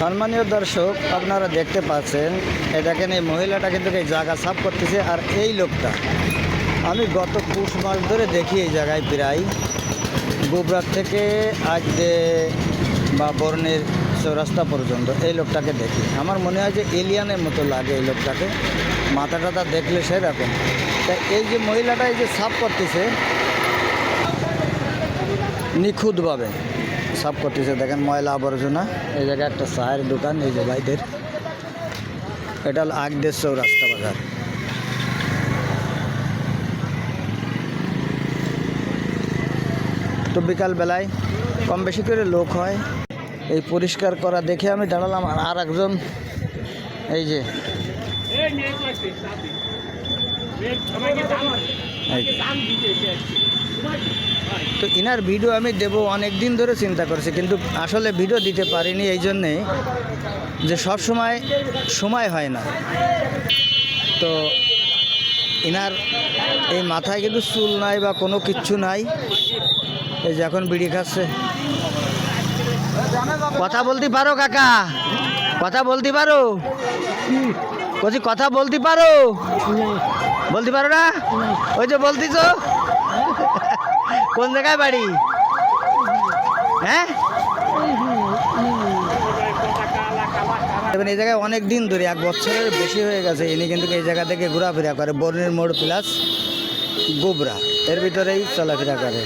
সম্মানীয় দর্শক, আপনারা দেখতে পাচ্ছেন এই দেখেন এই মহিলাটা কিন্তু এই জায়গা সাফ করতেছে। আর এই লোকটা আমি গত পুষ মাস ধরে দেখি এই জায়গায় প্রায় গোবরার থেকে আজকে বা বর্ণের চৌরাস্তা পর্যন্ত এই লোকটাকে দেখি। আমার মনে হয় যে এলিয়ানের মতো লাগে এই লোকটাকে, মাথা টাথা দেখলে সেরকম। তাই এই যে মহিলাটা এই যে সাফ করতেছে নিখুঁতভাবে সাফ করতেছে। দেখেন ময়লা আবর্জনা। এই জায়গায় একটা চায়ের দোকান, এই যে ভাইদের, এটা হল আগদের চৌরাস্তা বাজার। তো বিকালবেলায় কম বেশি করে লোক হয়। এই পরিষ্কার করা দেখে আমি দাঁড়ালাম। আর একজন এই যে তো ইনার ভিডিও আমি দেব অনেক দিন ধরে চিন্তা করছি, কিন্তু আসলে ভিডিও দিতে পারিনি এই জন্যে যে সব সময় হয় না। তো ইনার এই মাথায় কিন্তু চুল নাই বা কোনো কিচ্ছু নাই। এই যে এখন বিড়ি খাচ্ছে। কথা বলতে পারো কাকা? কথা বলতে পারো? বলছি কথা বলতে পারো? বলতে পারো না? ওই যে বলতিস কোন জায়গায় বাড়ি? হ্যাঁ, এই জায়গায় অনেক দিন ধরে 1 বছরের বেশি হয়ে গেছে ইনি কিন্তু এই জায়গা থেকে ঘোরাফেরা করে। বর্ণের মোড় প্লাস গোবরা এর ভিতরেই চলাফেরা করে।